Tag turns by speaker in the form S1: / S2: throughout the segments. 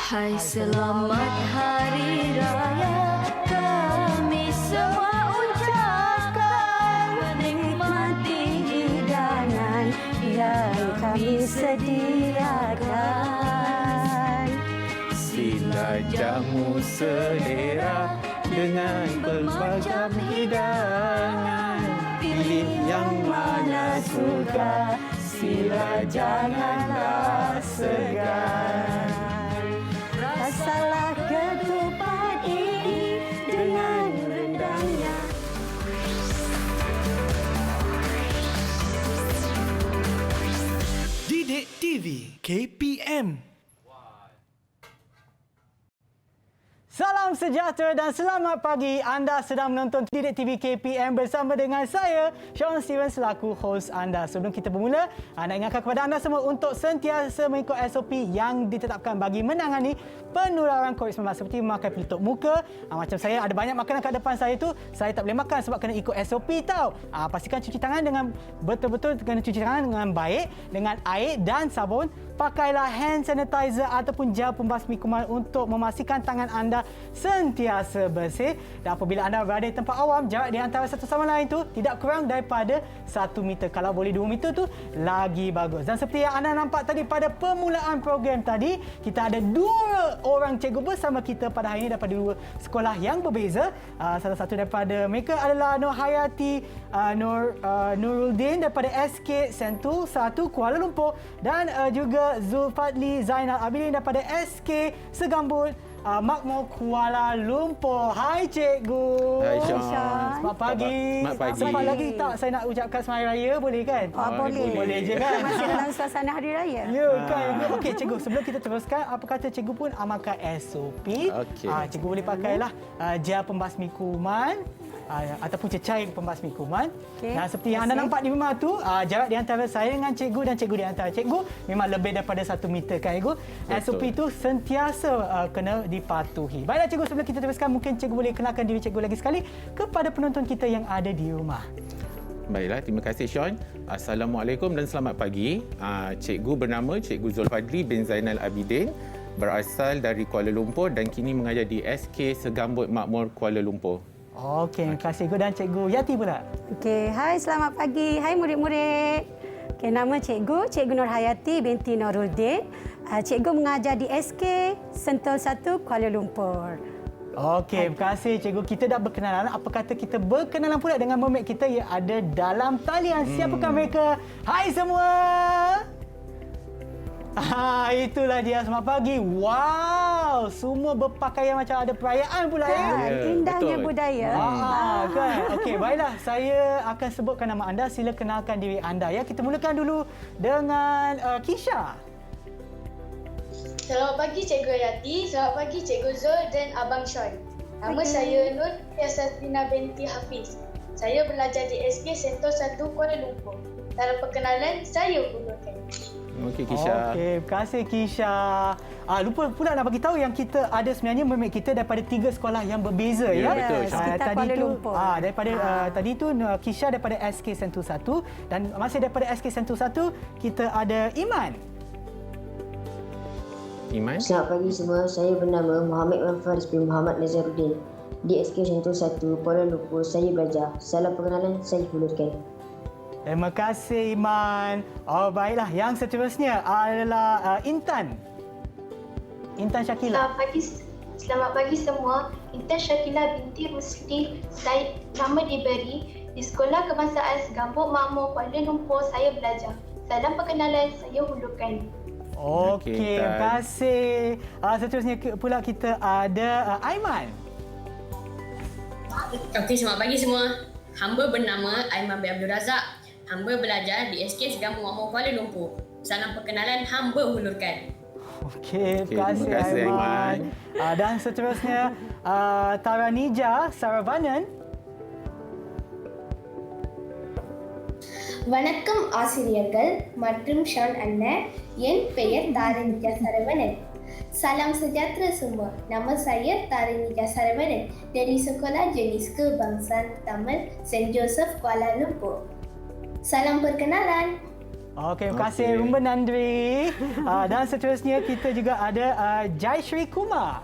S1: Hai selamat hari raya kami semua ucapkan, menikmati hidangan yang kami sediakan.
S2: Sila jamu selera dengan bermacam hidangan. Pilih yang mana suka, sila janganlah segan.
S1: Rasalah ketupat ini dengan rendangnya.
S3: Didik TV KPM. Salam sejahtera dan selamat pagi. Anda sedang menonton Didik TV KPM bersama dengan saya, Sean Steven selaku host anda. Sebelum kita bermula, nak ingatkan kepada anda semua untuk sentiasa mengikut SOP yang ditetapkan bagi menangani penularan COVID-19 seperti memakai pelitup muka. Macam saya ada banyak makanan kat depan saya tu, saya tak boleh makan sebab kena ikut SOP tau. Pastikan cuci tangan dengan betul-betul, kena cuci tangan dengan baik dengan air dan sabun. Pakailah hand sanitizer ataupun gel pembasmi kuman untuk memastikan tangan anda sentiasa bersih. Dan apabila anda berada di tempat awam, jarak di antara satu sama lain tu tidak kurang daripada 1 meter. Kalau boleh 2 meter tu lagi bagus. Dan seperti yang anda nampak tadi pada permulaan program tadi, kita ada 2 orang cikgu bersama kita pada hari ini daripada 2 sekolah yang berbeza. Salah satu daripada mereka adalah Nur Hayati Nuruddin daripada SK Sentul 1 Kuala Lumpur dan juga Zulfadli Zainal Abidin daripada SK Segambut Makmur Kuala Lumpur. Hai cikgu.
S2: Hai Syah.
S3: Selamat pagi.
S2: Selamat pagi.
S3: Sempat lagi tak saya nak ucapkan selamat hari raya, boleh kan?
S1: Boleh.
S3: Boleh je kan?
S1: Masih dalam suasana hari raya.
S3: Ya kan? Okey cikgu, sebelum kita teruskan, apa kata cikgu pun amalkan SOP.
S2: Okey.
S3: Cikgu boleh pakailah gel pembasmi kuman ataupun cecair pembasmi kuman.
S1: Okey.
S3: Dan seperti yang anda nampak di rumah tu, jarak di antara saya dengan cikgu dan cikgu di antara cikgu memang lebih daripada 1 meter kan cikgu. SOP itu sentiasa kena dipatuhi. Baiklah cikgu, sebelum kita teruskan, mungkin cikgu boleh kenalkan diri cikgu lagi sekali kepada penonton kita yang ada di rumah.
S2: Baiklah, terima kasih Sean. Assalamualaikum dan selamat pagi. Cikgu bernama Cikgu Zulfadli bin Zainal Abidin, berasal dari Kuala Lumpur dan kini mengajar di SK Segambut Makmur Kuala Lumpur.
S3: Okey, terima kasih cikgu. Dan cikgu Yati pula.
S4: Okey, hai selamat pagi. Hai murid-murid. Okey, nama Cikgu Nur Hayati binti Nuruddin. Cikgu mengajar di SK Sentul 1 Kuala Lumpur.
S3: Okey, terima kasih cikgu. Kita dah berkenalan. Apa kata kita berkenalan pula dengan mermaid kita yang ada dalam talian. Siapakah mereka? Hai semua. Itulah dia, selamat pagi. Wow, semua berpakaian macam ada perayaan pula ya.
S4: Indahnya
S2: betul.
S4: budaya.
S3: Kan? Okey, baiklah. Saya akan sebutkan nama anda. Sila kenalkan diri anda ya. Kita mulakan dulu dengan Kisha.
S5: Selamat pagi Cikgu Hayati, selamat pagi Cikgu Zul dan Abang Sean. Nama saya Nur Yasatina binti Hafiz. Saya belajar di SK Sentul 1 Kuala Lumpur. Dalam perkenalan, saya mulakan.
S2: Okey Kisha.
S3: Okey, terima kasih Kisha. Lupa pula nak bagi tahu yang kita ada sebenarnya mermaid kita daripada 3 sekolah yang berbeza
S2: Ya,
S3: ya.
S2: betul.
S4: Sekitar Kuala Lumpur.
S3: Daripada tadi tu Kisha daripada SK Sentul 1 dan masih daripada SK Sentul 1 kita ada Iman.
S2: Iman.
S6: Selamat pagi semua, saya bernama Muhammad Manfaris bin Muhammad Nazaruddin. Di SK Sentul 1 Kuala Lumpur saya belajar. Salam perkenalan, saya hulurkan.
S3: Terima kasih Iman. Baiklah, yang seterusnya adalah Intan. Intan Syakila.
S5: Selamat pagi semua. Intan Syakila binti Rusdi. Nama diberi di Sekolah Kebangsaan Segambut Makmur Kuala Lumpur saya belajar. Salam perkenalan, saya hulurkan.
S3: Okey, terima kasih. Seterusnya pula kita ada Aiman.
S7: Okey, selamat pagi semua. Hamba bernama Aiman bin Abdul Razak. Hamba belajar di SK Segambut Makmur Kuala Lumpur. Salam perkenalan, hamba hulurkan.
S3: Okey, terima kasih Aiman. Dan seterusnya Taranija Saravanan.
S8: வணக்கம் ஆசிரியர்கள் மற்றும் ஷான் அண்ணன். என் பெயர் தாரணிகா Saravanan. Salam sejahtera semua. Nama saya Taranija Saravanan dari Sekolah Jenis Kebangsaan Pertama St. Joseph Kuala Lumpur. Salam perkenalan.
S3: Okey, terima kasih
S2: Okey.
S3: Rumben Andri. Dan seterusnya kita juga ada Jaishree Kumar.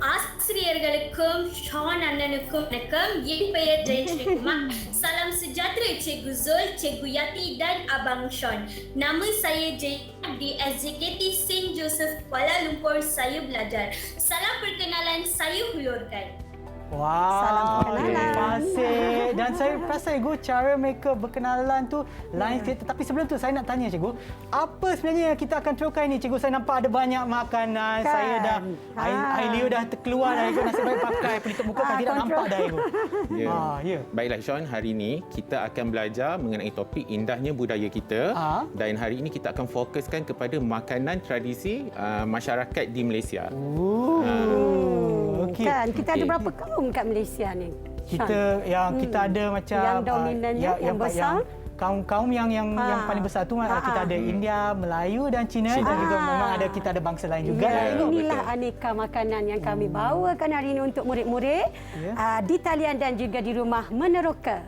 S7: Assalamualaikum, Sean Ananakum, Yen Payat Jaishree Kumar. Salam sejahtera Cikgu Zul, Cikgu Yati dan Abang Sean. Nama saya Jay di SJKT St. Joseph Kuala Lumpur. Saya belajar. Salam perkenalan, saya hulurkan.
S3: Wow,
S4: Salam perkenalan.
S3: terima kasih. Dan saya perasan cikgu cara mereka berkenalan tu lain sikit. Tapi sebelum tu saya nak tanya cikgu, apa sebenarnya yang kita akan teruskan ni cikgu? Saya nampak ada banyak makanan.
S4: Kan?
S3: Saya dah air liur dah terkeluar dah cikgu. Nasib baik pakai pelitup muka kan tidak nampak dah cikgu.
S2: Ya.
S3: Ya.
S2: Baiklah Sean, hari ini kita akan belajar mengenai topik indahnya budaya kita. Dan hari ini kita akan fokuskan kepada makanan tradisi masyarakat di Malaysia.
S3: Okey.
S4: Kan kita ada
S2: Okey.
S4: berapa kaum kat Malaysia ni?
S3: Kita ada macam
S4: Yang dominannya, yang besar?
S3: Kaum yang paling besar tu kita ada India, Melayu dan Cina dan juga memang ada kita ada bangsa lain juga.
S4: Ya,
S2: Ya,
S4: inilah
S2: betul.
S4: aneka makanan yang kami bawakan hari ini untuk murid-murid di talian dan juga di rumah meneroka.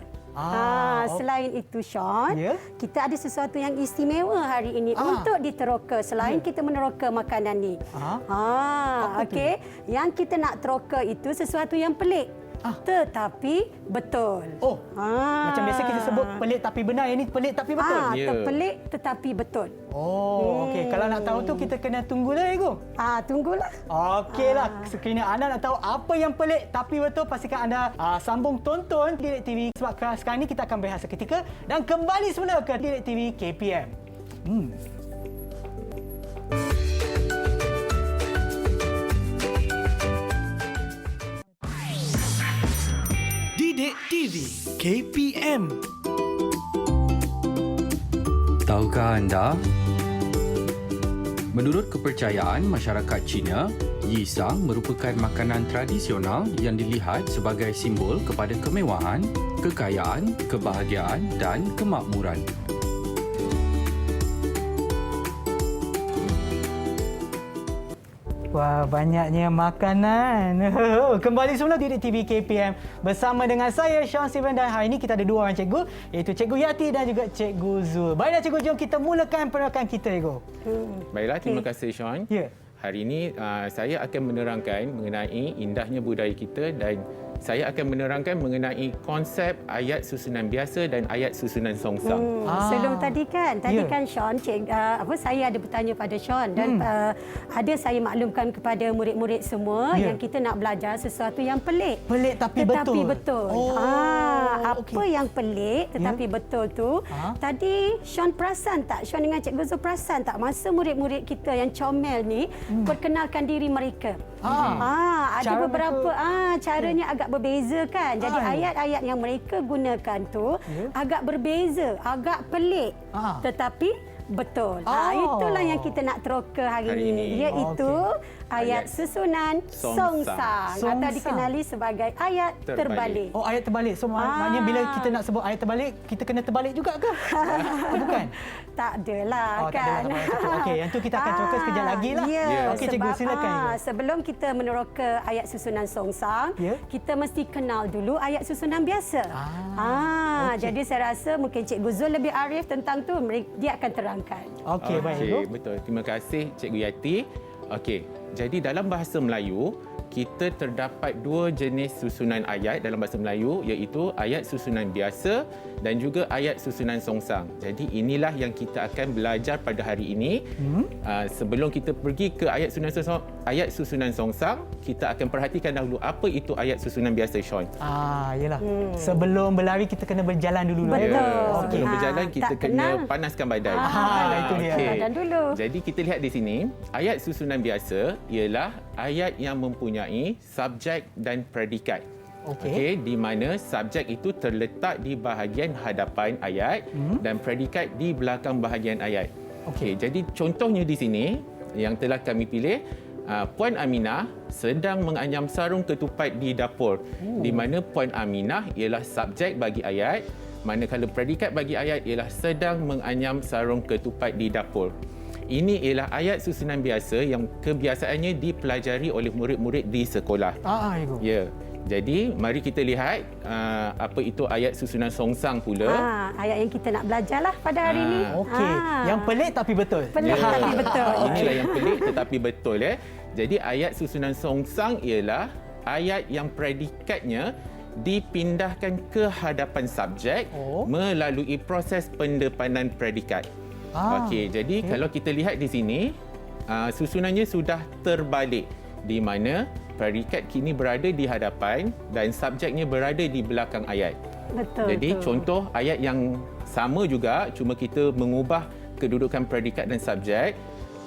S4: Selain itu Sean, kita ada sesuatu yang istimewa hari ini untuk diteroka selain kita meneroka makanan ni. Okey, yang kita nak teroka itu sesuatu yang pelik. Tetapi betul.
S3: Macam biasa kita sebut pelik tapi benar, yang ni pelik tapi betul.
S2: Ya.
S4: Terpelik tetapi betul.
S3: Okey. Kalau nak tahu tu kita kena tunggulah cikgu.
S4: Tunggulah.
S3: Okeylah, sekiranya anda nak tahu apa yang pelik tapi betul, pastikan anda sambung tonton Didik TV sebab sekarang ni kita akan berehat seketika dan kembali semula ke Didik TV KPM.
S9: Didik TV KPM.
S10: Tahukah anda? Menurut kepercayaan masyarakat Cina, yisang merupakan makanan tradisional yang dilihat sebagai simbol kepada kemewahan, kekayaan, kebahagiaan dan kemakmuran.
S3: Wah, banyaknya makanan. Kembali semula di TV KPM bersama dengan saya, Sean Steven, dan hari ini kita ada dua orang cikgu, iaitu Cikgu Yati dan juga Cikgu Zul. Baiklah cikgu, jom kita mulakan penerangan kita, cikgu.
S2: Baiklah, terima kasih Sean.
S3: Ya.
S2: Hari ini saya akan menerangkan mengenai indahnya budaya kita dan saya akan menerangkan mengenai konsep ayat susunan biasa dan ayat susunan songsang.
S4: Sebelum tadi kan Sean, saya ada bertanya pada Sean dan ada saya maklumkan kepada murid-murid semua yang kita nak belajar sesuatu yang pelik.
S3: Pelik tapi
S4: betul. Apa yang pelik tetapi betul tu? Tadi Sean perasan tak? Sean dengan Cikgu Zul perasan tak masa murid-murid kita yang comel ni perkenalkan diri mereka? Ada beberapa caranya agak berbeza kan. Jadi ayat-ayat yang mereka gunakan tu agak berbeza, agak pelik. Tetapi betul. Itulah yang kita nak teroka hari ini, iaitu ayat susunan songsang atau dikenali sebagai ayat terbalik.
S3: Ayat terbalik. So maknanya bila kita nak sebut ayat terbalik, kita kena terbalik juga ke? Bukan?
S4: Tak adalah kan.
S3: Okey, yang tu kita akan teroka sekejap lagi lah. Okey cikgu, silakan.
S4: Sebelum kita meneroka ayat susunan songsang, kita mesti kenal dulu ayat susunan biasa. Jadi saya rasa mungkin Cikgu Zul lebih arif tentang tu, dia akan terangkan.
S3: Okey, baik cikgu.
S2: Betul. Terima kasih Cikgu Yati. Okey, jadi dalam bahasa Melayu, kita terdapat dua jenis susunan ayat dalam bahasa Melayu, iaitu ayat susunan biasa dan juga ayat susunan songsang. Jadi inilah yang kita akan belajar pada hari ini. Sebelum kita pergi ke ayat susunan songsang, kita akan perhatikan dahulu apa itu ayat susunan biasa, Sean.
S3: Yalah. Sebelum berlari kita kena berjalan dulu.
S4: Betul.
S2: Sebelum berjalan kita kena panaskan badan.
S3: Itu dia.
S4: Badan dulu.
S2: Jadi kita lihat di sini, ayat susunan biasa ialah ayat yang mempunyai subjek dan predikat. Okey, di mana subjek itu terletak di bahagian hadapan ayat dan predikat di belakang bahagian ayat. Okey, jadi contohnya di sini yang telah kami pilih, Puan Aminah sedang menganyam sarung ketupat di dapur. Di mana Puan Aminah ialah subjek bagi ayat, manakala predikat bagi ayat ialah sedang menganyam sarung ketupat di dapur. Ini ialah ayat susunan biasa yang kebiasaannya dipelajari oleh murid-murid di sekolah.
S3: Cikgu.
S2: Ya. Jadi, mari kita lihat apa itu ayat susunan songsang pula.
S4: Ayat yang kita nak belajarlah pada hari ini.
S3: Okey. Yang pelik tapi betul.
S4: Pelik tapi betul.
S2: Inilah yang pelik tetapi betul. Jadi, ayat susunan songsang ialah ayat yang predikatnya dipindahkan ke hadapan subjek melalui proses pendepanan predikat. Okey, jadi kalau kita lihat di sini, susunannya sudah terbalik di mana predikat kini berada di hadapan dan subjeknya berada di belakang ayat.
S4: Betul.
S2: Jadi contoh ayat yang sama juga, cuma kita mengubah kedudukan predikat dan subjek.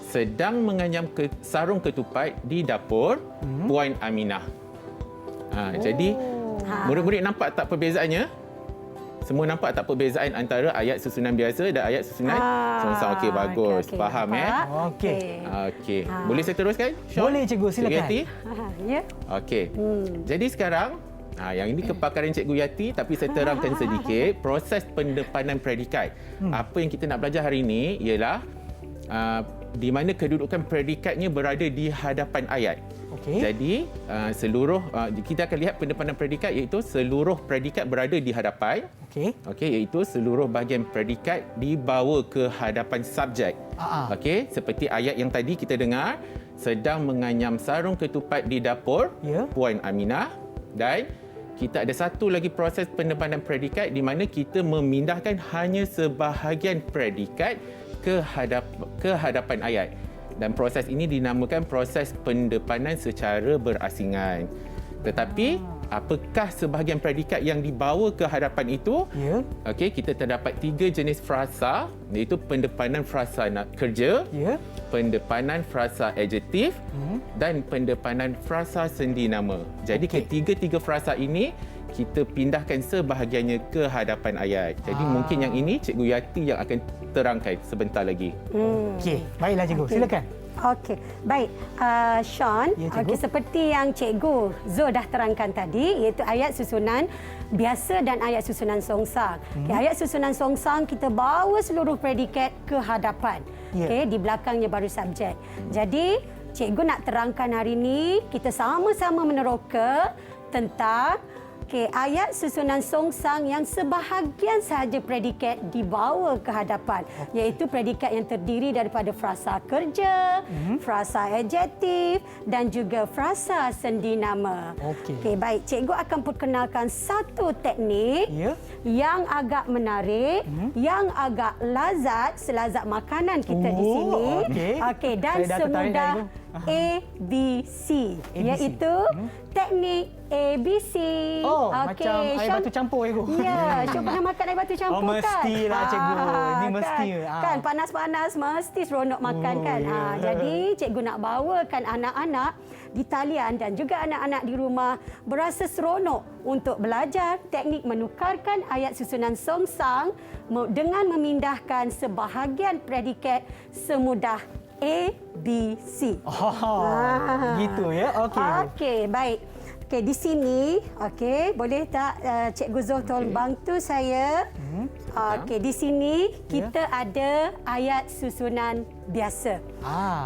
S2: Sedang menganyam sarung ketupat di dapur Puan Aminah. Jadi murid-murid nampak tak perbezaannya? Semua nampak tak perbezaan antara ayat susunan biasa dan ayat susunan songsang? Okey, bagus.
S4: Okey,
S2: Faham
S3: Okey.
S2: Okey. Boleh saya teruskan?
S3: Boleh, cikgu, silakan.
S2: Cikgu Yati?
S4: Ya.
S2: Okey. Jadi sekarang, yang ini kepakaran Cikgu Yati, tapi saya terangkan sedikit proses pendepanan predikat. Apa yang kita nak belajar hari ini ialah di mana kedudukan predikatnya berada di hadapan ayat.
S3: Okey.
S2: Jadi seluruh kita akan lihat pendepanan predikat iaitu seluruh predikat berada di hadapan. Okey, iaitu seluruh bahagian predikat dibawa ke hadapan subjek. Okey, seperti ayat yang tadi kita dengar, sedang menganyam sarung ketupat di dapur Puan Aminah, dan kita ada satu lagi proses pendepanan predikat di mana kita memindahkan hanya sebahagian predikat ke hadapan ayat. Dan proses ini dinamakan proses pendepanan secara berasingan. Tetapi apakah sebahagian predikat yang dibawa ke hadapan itu? Okey, kita terdapat 3 jenis frasa, iaitu pendepanan frasa kerja, pendepanan frasa adjektif dan pendepanan frasa sendi nama. Jadi ketiga-tiga frasa ini kita pindahkan sebahagiannya ke hadapan ayat. Jadi mungkin yang ini Cikgu Yati yang akan terangkan sebentar lagi.
S3: Okey, baiklah cikgu, silakan.
S4: Okey, baik. Sean, seperti yang Cikgu Zul dah terangkan tadi, iaitu ayat susunan biasa dan ayat susunan songsang. Ayat susunan songsang kita bawa seluruh predikat ke hadapan. Di belakangnya baru subjek. Jadi, Cikgu nak terangkan hari ini, kita sama-sama meneroka tentang ayat susunan songsang yang sebahagian sahaja predikat dibawa ke hadapan, iaitu predikat yang terdiri daripada frasa kerja, frasa adjektif dan juga frasa sendi nama. Okey, baik. Cikgu akan perkenalkan satu teknik yang agak menarik, yang agak lazat, selazat makanan kita di sini. Okey, dan semudah ABC, iaitu teknik ABC.
S3: Macam air batu campur, cikgu.
S4: Ya, Syuk pernah makan air batu campur kan?
S3: Mestilah, cikgu. Ini mesti.
S4: Kan panas-panas mesti seronok makan kan. Jadi cikgu nak bawakan anak-anak di talian dan juga anak-anak di rumah berasa seronok untuk belajar teknik menukarkan ayat susunan songsang dengan memindahkan sebahagian predikat semudah A, B, C.
S3: Gitu ya.
S4: Okey, baik. Okey, di sini, boleh tak Cikgu Zul tolong bantu saya? Okey, di sini kita ada ayat susunan biasa.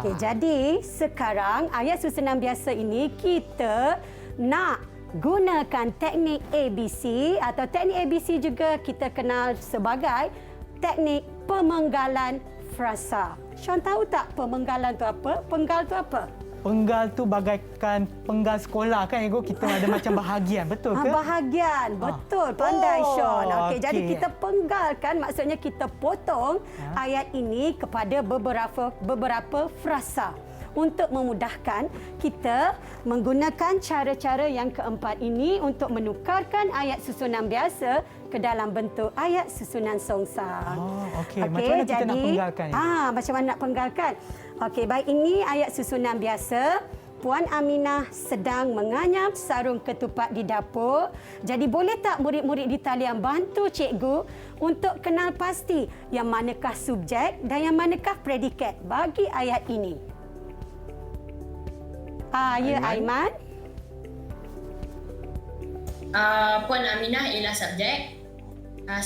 S4: Okey, jadi sekarang ayat susunan biasa ini kita nak gunakan teknik ABC atau teknik ABC juga kita kenal sebagai teknik pemenggalan frasa. Sean tahu tak pemenggalan tu apa? Penggal tu apa?
S3: Penggal tu bagaikan penggal sekolah kan, cikgu? Kita ada macam bahagian, betul ke?
S4: Bahagian, betul. Pandai Sean. Okey, jadi kita penggalkan, maksudnya kita potong ayat ini kepada beberapa frasa. Untuk memudahkan, kita menggunakan cara-cara yang keempat ini untuk menukarkan ayat susunan biasa ke dalam bentuk ayat susunan songsang.
S3: Okey, macam mana kita nak penggalkan?
S4: Macam mana nak penggalkan? Okey, baik, ini ayat susunan biasa. Puan Aminah sedang menganyam sarung ketupat di dapur. Jadi boleh tak murid-murid di talian bantu cikgu untuk kenal pasti yang manakah subjek dan yang manakah predikat bagi ayat ini? Ya, Aiman.
S11: Puan Aminah ialah subjek.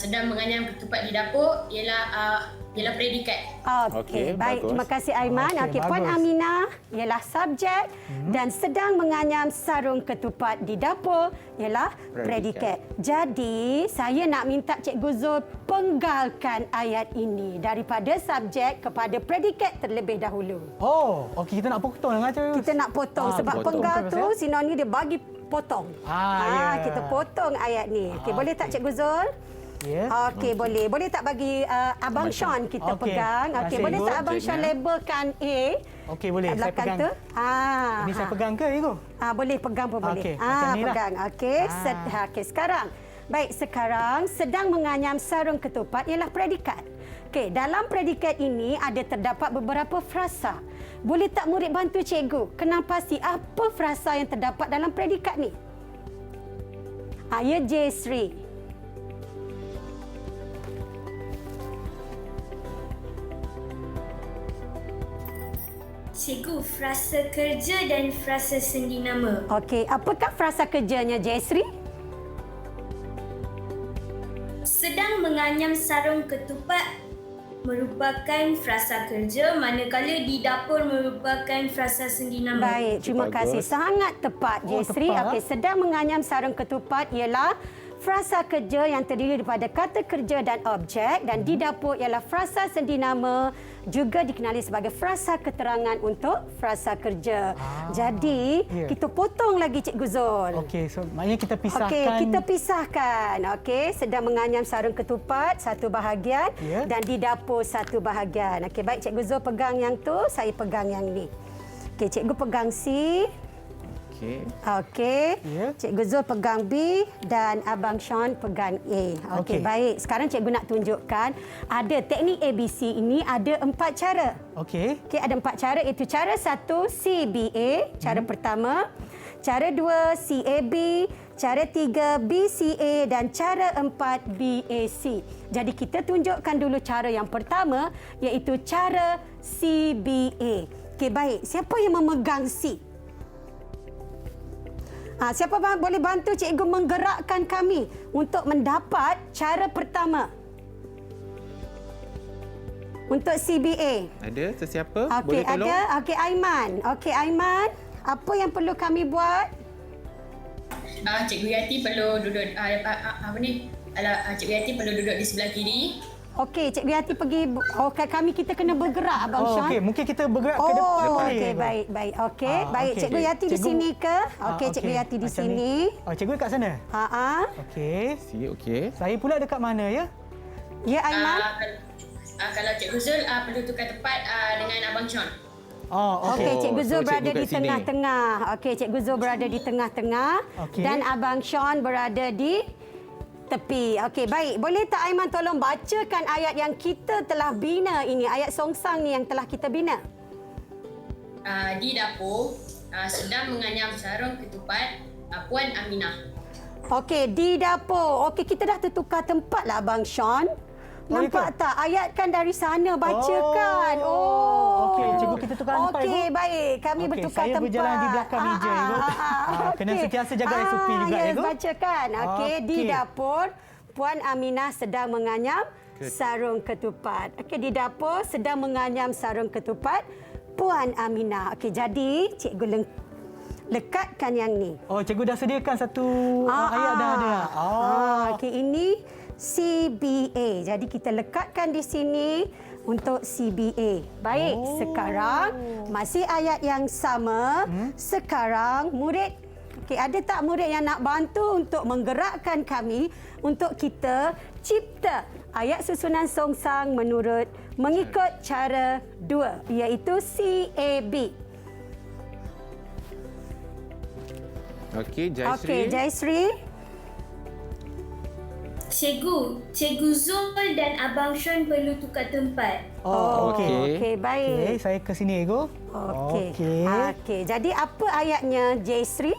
S11: Sedang menganyam ketupat di dapur ialah
S7: ialah predikat.
S4: Okey,
S2: Okey,
S4: baik.
S2: bagus.
S4: Terima kasih Aiman.
S3: Okey,
S4: Okey, Puan
S3: bagus.
S4: Aminah ialah subjek dan sedang menganyam sarung ketupat di dapur ialah predikat. Jadi, saya nak minta Cikgu Zul penggalkan ayat ini daripada subjek kepada predikat terlebih dahulu.
S3: Oh, okey, kita nak potong dengan tu.
S4: Kita nak potong sebab
S2: potong.
S4: penggal tu
S3: Betul,
S4: sinonim dia bagi potong.
S3: Ya.
S4: Kita potong ayat ni. Okey, boleh tak Cikgu Zul?
S3: Ya.
S4: Okey, boleh. Boleh tak bagi Abang Sean kita
S3: Okey.
S4: pegang?
S3: Terima
S4: Okey,
S3: kasih,
S4: boleh
S3: Ibu.
S4: tak Abang Sean labelkan A?
S3: Okey, boleh.
S4: Kat
S3: Saya
S4: belakang
S3: pegang.
S4: tu.
S3: Ini saya pegang ke, Ibu?
S4: Boleh pegang pun boleh.
S3: Okey, macam ni lah.
S4: Pegang. Okey, okey, sekarang. Baik, sekarang sedang menganyam sarung ketupat ialah predikat. Okey, dalam predikat ini ada terdapat beberapa frasa. Boleh tak murid bantu cikgu kenal pasti apa frasa yang terdapat dalam predikat ni? Ya, J. Sri.
S7: Cikgu, frasa kerja dan frasa sendi nama.
S4: Okey, apakah frasa kerjanya J. Sri?
S7: Sedang menganyam sarung ketupat merupakan frasa kerja, manakala di dapur merupakan frasa sendi nama.
S4: Baik, terima kasih. Sangat tepat, Jesri.
S3: tepat.
S4: Okey, sedang menganyam sarung ketupat ialah frasa kerja yang terdiri daripada kata kerja dan objek dan di dapur ialah frasa sendi nama juga dikenali sebagai frasa keterangan untuk frasa kerja. Jadi, kita potong lagi Cikgu Zul.
S3: Okey, so maknanya kita pisahkan.
S4: Okey, kita pisahkan. Okey, sedang menganyam sarung ketupat satu bahagian dan di dapur satu bahagian. Okey, baik Cikgu Zul pegang yang tu, saya pegang yang ni. Okey, Cikgu pegang C.
S2: Okey.
S4: Okey. Cikgu Zul pegang B dan Abang Sean pegang A. Okey, baik. Sekarang cikgu nak tunjukkan ada teknik ABC ini ada 4 cara.
S3: Okey.
S4: Okey, ada 4 cara iaitu cara 1 CBA, cara pertama. Cara 2 CAB, cara 3 BCA dan cara 4 BAC. Jadi kita tunjukkan dulu cara yang pertama iaitu cara CBA. Okey, baik. Siapa yang memegang C? Siapa boleh bantu cikgu menggerakkan kami untuk mendapat cara pertama? Untuk CBA.
S2: Ada sesiapa?
S4: Okey,
S2: Boleh tolong?
S4: ada. Okey, Aiman. Okey, Aiman. Apa yang perlu kami buat?
S7: Cikgu Yati perlu duduk Cikgu Yati perlu duduk di sebelah kiri.
S4: Okey, Cikgu Yati pergi. Kita kena bergerak, Abang Sean.
S3: Okey, mungkin kita bergerak ke depan.
S4: Okey, baik. Okey, baik.
S3: okey.
S4: Cikgu Yati di sini ke? Okey, Cikgu Yati di
S3: Macam
S4: sini.
S3: ni. Oh, cikgu kat sana? Okey.
S2: Okey.
S3: Saya pula dekat mana ya?
S4: Ya, Aiman.
S7: Kalau Cikgu Zul perlu tukar tempat dengan Abang Sean.
S4: Okey, Cikgu Zul
S2: so
S4: berada
S2: cikgu
S4: di
S2: kat sini.
S4: tengah-tengah. Okey, Cikgu Zul berada di tengah-tengah dan Abang Sean berada di tepi. Okey, baik. Boleh tak Aiman tolong bacakan ayat yang kita telah bina ini, ayat songsang ni yang telah kita bina?
S7: Di dapur sedang menganyam sarung ketupat Puan Aminah.
S4: Okey, di dapur. Okey, kita dah tertukar tempat lah Abang Sean. Nampak tak? Ayatkan dari sana, bacakan.
S3: Okey, cikgu kita tukar tempat, Ibu.
S4: Okey, baik. Kami bertukar
S3: saya
S4: tempat.
S3: berjalan di belakang meja, Ibu. Kena sentiasa jaga SOP juga, Ibu.
S4: Bacakan. Okey, di dapur, Puan Aminah sedang menganyam sarung ketupat. Okey, di dapur sedang menganyam sarung ketupat Puan Aminah. Okey, jadi cikgu lekatkan yang ni.
S3: Oh, cikgu dah sediakan satu ayat dah ada.
S4: Okey, ini CBA. Jadi kita lekatkan di sini untuk CBA. Baik, sekarang masih ayat yang sama. Sekarang murid, ada tak murid yang nak bantu untuk menggerakkan kami untuk kita cipta ayat susunan songsang mengikut cara 2 iaitu CAB.
S2: Okey, Jaisri.
S4: Okey, Jaisri.
S7: Cikgu Zul dan Abang Sean perlu tukar tempat.
S4: Okey, baik.
S3: Okey, saya ke sini, Ego.
S4: Okey. Jadi apa ayatnya, Jaisri?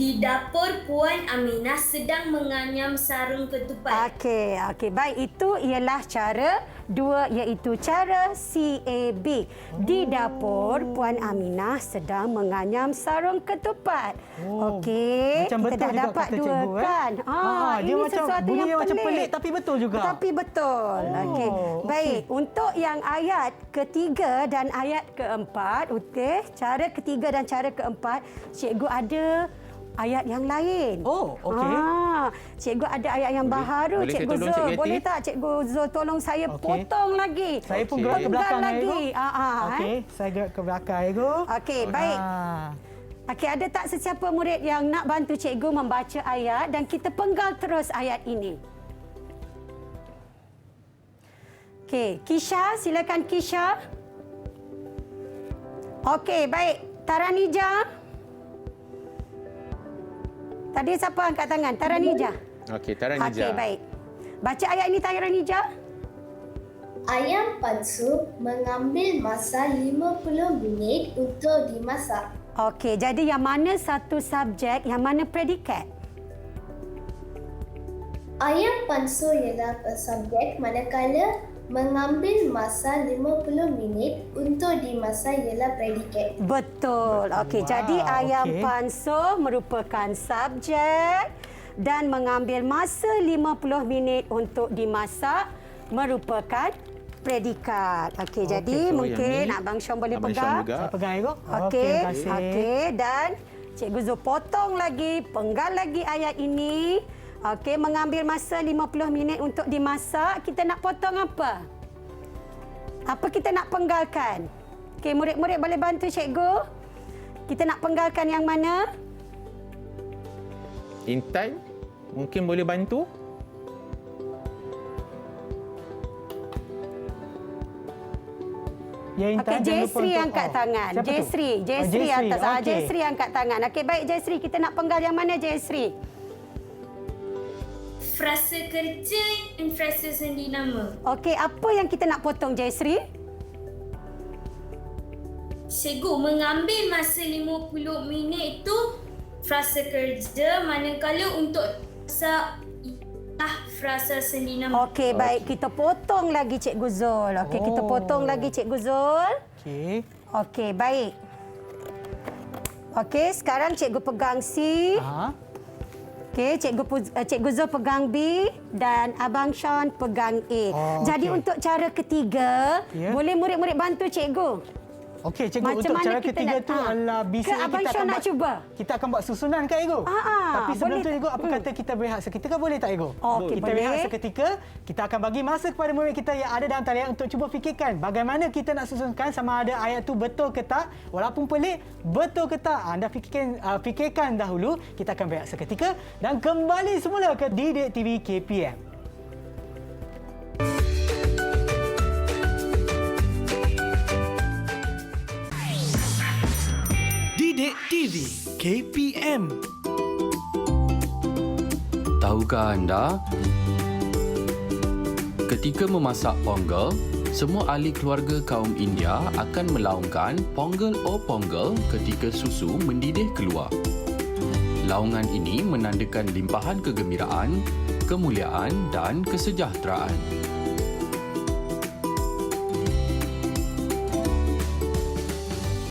S7: Di dapur Puan Aminah sedang menganyam sarung ketupat.
S4: Okey, baik. Itu ialah cara dua, iaitu cara CAB. Di dapur Puan Aminah sedang menganyam sarung ketupat. Okey,
S3: Macam
S4: kita
S3: betul
S4: dah
S3: juga
S4: dapat
S3: kata
S4: dua
S3: cikgu,
S4: kan?
S3: dia
S4: Ini
S3: macam
S4: sesuatu
S3: bunyi
S4: yang
S3: macam pelik tapi betul juga.
S4: Tapi betul. Okey. Baik, untuk yang ayat ketiga dan ayat keempat, okey, cara ketiga dan cara keempat, cikgu ada ayat yang lain.
S3: Oh, okey.
S4: Cikgu ada ayat yang baharu,
S2: boleh saya
S4: Cikgu
S2: tolong,
S4: Zul.
S2: Cik Yati?
S4: Boleh tak Cikgu Zul tolong saya potong lagi?
S3: Saya pun
S2: Okey.
S3: gerak ke belakang
S4: lagi.
S3: Okey, saya gerak ke belakang Cikgu.
S4: Okey, baik. Okey, ada tak sesiapa murid yang nak bantu cikgu membaca ayat dan kita penggal terus ayat ini? Okey, Kisha, silakan Kisha. Okey, baik. Taranija. Tadi siapa angkat tangan? Taranija.
S2: Okey, Taranija.
S4: Okey, baik. Baca ayat ini Taranija.
S8: Ayam palsu mengambil masa 50 minit untuk dimasak.
S4: Okey, jadi yang mana satu subjek, yang mana predikat?
S8: Ayam palsu ialah subjek manakala mengambil masa 50 minit untuk dimasak ialah predikat.
S4: Betul. Okey, jadi ayam panso merupakan subjek dan mengambil masa 50 minit untuk dimasak merupakan predikat. Okey, jadi
S2: so
S4: mungkin
S2: yang ni
S4: Abang Syam boleh
S2: Abang Syam
S4: pegang.
S2: juga.
S3: Saya pegang Cikgu.
S4: Okey,
S3: terima kasih.
S4: okey, dan Cikgu Zul potong lagi, penggal lagi ayat ini. Okey, mengambil masa 50 minit untuk dimasak. Kita nak potong apa? Apa kita nak penggalkan? Okey, murid-murid boleh bantu cikgu? Kita nak penggalkan yang mana?
S2: Intan, mungkin boleh bantu?
S3: Ya, Intan,
S4: Okey,
S3: jangan lupa
S4: Jayasri
S3: untuk-
S4: angkat tangan.
S3: Siapa tu?
S4: Jayasri
S3: Jayasri,
S4: atas.
S3: okey.
S4: Jayasri angkat tangan. Okey, baik Jayasri, kita nak penggal yang mana Jayasri?
S7: Frasa kerja dan frasa sendi nama.
S4: Okey, apa yang kita nak potong Jayasri?
S7: Cikgu mengambil masa 50 minit itu frasa kerja, manakala untuk frasa sendi nama.
S4: Okey, baik. Kita potong lagi Cikgu Zul. Okey, kita potong lagi Cikgu Zul.
S3: Okey.
S4: Okey, baik. Okey, sekarang cikgu pegang C. Okey, Cikgu Zul pegang B dan Abang Sean pegang A. Jadi untuk cara ketiga, boleh murid-murid bantu cikgu?
S3: Okey, cikgu,
S4: Macam
S3: untuk
S4: mana
S3: cara
S4: kita
S3: ketiga
S4: nak-
S3: tu adalah BCA
S4: Ke Abang Sean nak cuba?
S3: Kita akan buat susunan kan cikgu? Tapi sebelum
S4: boleh
S3: tu
S4: tak?
S3: cikgu, apa kata kita berehat seketika, boleh tak cikgu?
S4: Okey,
S3: kita
S4: boleh.
S3: berehat seketika, kita akan bagi masa kepada murid kita yang ada dalam talian untuk cuba fikirkan bagaimana kita nak susunkan sama ada ayat tu betul ke tak, walaupun pelik, betul ke tak. Anda fikirkan dahulu, kita akan berehat seketika dan kembali semula ke Didik TV KPM.
S9: Didik TV KPM.
S10: Tahukah anda, ketika memasak pongal, semua ahli keluarga kaum India akan melaungkan Pongal o Pongal ketika susu mendidih keluar. Laungan ini menandakan limpahan kegembiraan, kemuliaan dan kesejahteraan.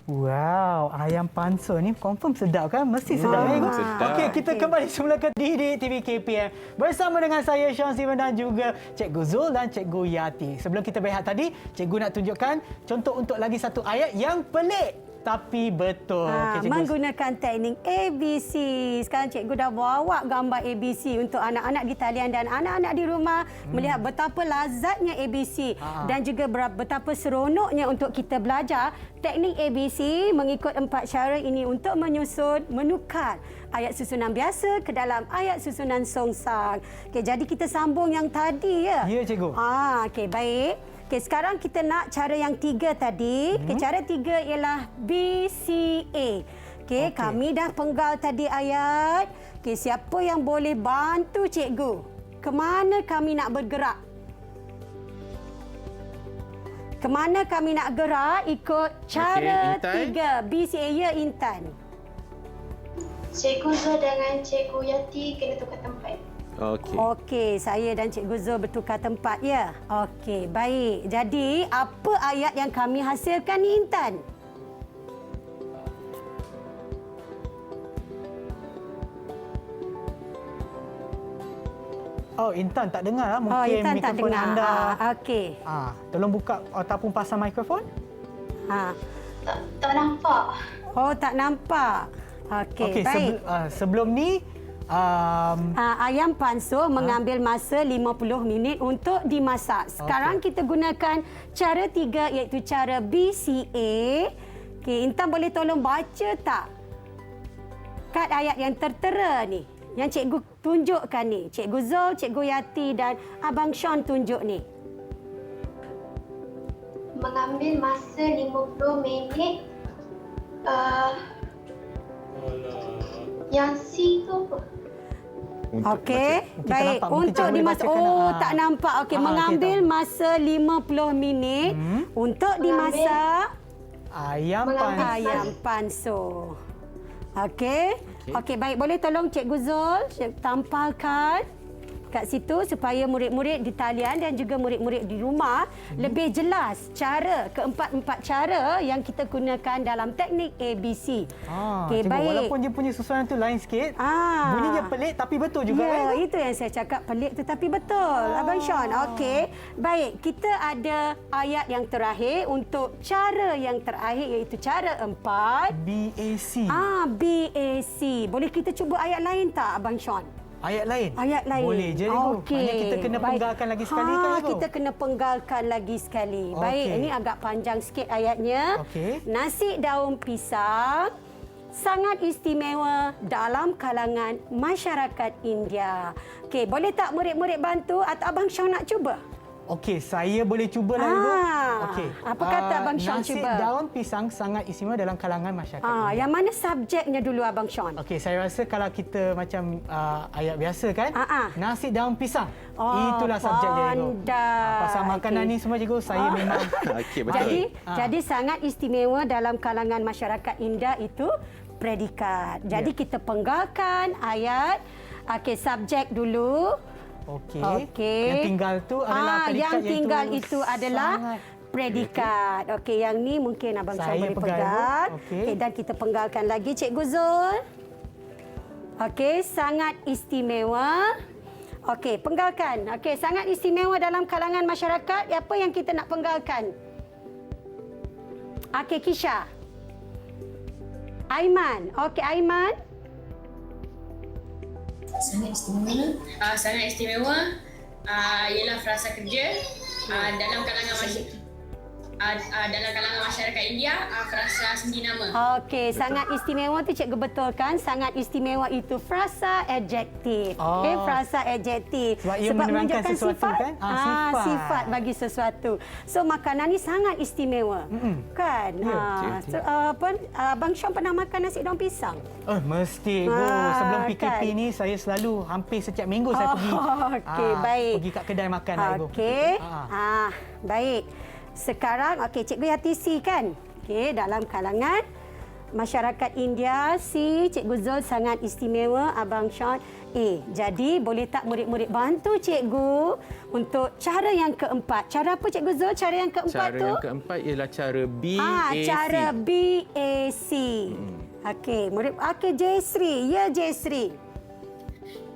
S3: Wow, ayam panso ni confirm sedap kan? Mesti sedap ya, Ibu?
S2: sedap.
S3: Okey, kita kembali semula ke Didik TV KPM bersama dengan saya Sean Steven dan juga Cikgu Zul dan Cikgu Yati. Sebelum kita berehat tadi, Cikgu nak tunjukkan contoh untuk lagi satu ayat yang pelik tapi betul. Okey, Cikgu.
S4: Menggunakan teknik ABC. Sekarang cikgu dah bawa gambar ABC untuk anak-anak di talian dan anak-anak di rumah melihat betapa lazatnya ABC dan juga betapa seronoknya untuk kita belajar teknik ABC mengikut 4 cara ini untuk menyusun, menukar ayat susunan biasa ke dalam ayat susunan songsang. Okey, jadi kita sambung yang tadi ya.
S3: Ya, Cikgu.
S4: Okey, baik. Okey, sekarang kita nak cara yang 3 tadi. Okey, cara 3 ialah BCA. Okey, kami dah penggal tadi ayat. Okey, siapa yang boleh bantu cikgu? Ke mana kami nak bergerak? Ke mana kami nak gerak ikut cara
S2: Intan.
S4: 3. BCA, ya Intan.
S5: Cikgu Zul dengan Cikgu Yati kena tukar tempat.
S2: Okey.
S4: Okey, saya dan Cikgu Zul bertukar tempat ya. Okey, baik. Jadi, apa ayat yang kami hasilkan ni, Intan?
S3: Oh, Intan tak dengar lah. Mungkin
S4: Oh, Intan tak
S3: mikrofon
S4: dengar.
S3: anda.
S4: Okey.
S3: Tolong buka ataupun pasang mikrofon.
S5: Tak nampak.
S4: Oh, tak nampak. Okey, baik.
S3: Sebelum ni
S4: Ayam panso mengambil masa 50 minit untuk dimasak. Sekarang kita gunakan cara 3 iaitu cara BCA. Okey, Intan boleh tolong baca tak kad ayat yang tertera ni? Yang cikgu tunjukkan ni. Cikgu Zul, Cikgu Yati dan Abang Sean tunjuk ni.
S5: Mengambil masa 50 minit. Yang C tu apa?
S4: Okey, baik.
S3: nampak.
S4: Untuk
S3: Mungkin
S4: dimasak.
S3: boleh bacakan,
S4: Oh, tak nampak. Okey, mengambil masa 50 minit untuk dimasak
S3: ayam
S4: panso. Okey. Okey, baik. Boleh tolong Cikgu Zul tampalkan kat situ supaya murid-murid di talian dan juga murid-murid di rumah lebih jelas cara keempat-empat cara yang kita gunakan dalam teknik ABC.
S3: Okey, baik. Walaupun dia punya susunan tu lain sikit, bunyinya pelik tapi betul juga kan?
S4: Itu yang saya cakap, pelik tetapi betul. Abang Sean. Okey. Baik, kita ada ayat yang terakhir untuk cara yang terakhir iaitu cara 4.
S3: BAC.
S4: BAC. Boleh kita cuba ayat lain tak, Abang Sean?
S3: Ayat lain?
S4: Ayat lain.
S3: Boleh je, Cikgu.
S4: Okey.
S3: Hanya kita kena penggalkan lagi sekali kan, Cikgu?
S4: Kita kena penggalkan lagi sekali. Baik, ini agak panjang sikit ayatnya.
S3: Okey.
S4: Nasi daun pisang sangat istimewa dalam kalangan masyarakat India. Okey, boleh tak murid-murid bantu atau Abang Sean nak cuba?
S3: Okey, saya boleh cubalah, Ibu. Okey.
S4: Apa kata Abang Sean cuba?
S3: Nasi daun pisang sangat istimewa dalam kalangan masyarakat.
S4: Yang mana subjeknya dulu, Abang Sean?
S3: Okey, saya rasa kalau kita macam ayat biasa kan, nasi daun pisang. Itulah subjeknya, Ibu. Pasal makanan ni semua, Cikgu, saya memang...
S2: Okey, betul.
S4: Jadi sangat istimewa dalam kalangan masyarakat India itu predikat. Jadi kita penggalkan ayat. Okey, subjek dulu.
S3: Okey. Yang tinggal tu adalah predikat.
S4: Yang tinggal itu adalah predikat. Okey, yang ni mungkin Abang Sean boleh pegang. Okey, dan kita penggalkan lagi, Cikgu Zul. Okey, sangat istimewa. Okey, penggalkan. Okey, sangat istimewa dalam kalangan masyarakat. Apa yang kita nak penggalkan? Okey, Kisha. Aiman. Okey, Aiman.
S11: Sangat istimewa. Sangat istimewa ialah frasa kerja dalam kalangan masyarakat India, frasa sendi nama.
S4: Okey, sangat istimewa tu cikgu betulkan. Sangat istimewa itu frasa adjektif. Okey, frasa adjektif.
S3: Sebab menunjukkan
S4: sifat
S3: kan?
S4: Sifat bagi sesuatu. So makanan ni sangat istimewa. Kan? Abang Sean pernah makan nasi daun pisang?
S3: Mesti. Sebelum PKP ni saya selalu hampir setiap minggu saya pergi.
S4: Okey, baik.
S3: Pergi kat kedai makan Ibu.
S4: Okey. Baik. Sekarang, Cikgu Yati C kan? Okey, dalam kalangan masyarakat India, C, Cikgu Zul sangat istimewa, Abang Sean A. Jadi, boleh tak murid-murid bantu Cikgu untuk cara yang keempat? Cara apa Cikgu Zul? Cara yang keempat tu?
S2: Cara yang keempat ialah cara BAC.
S4: Cara BAC. Okey, murid. Okey, Jayasri. Ya, Jayasri.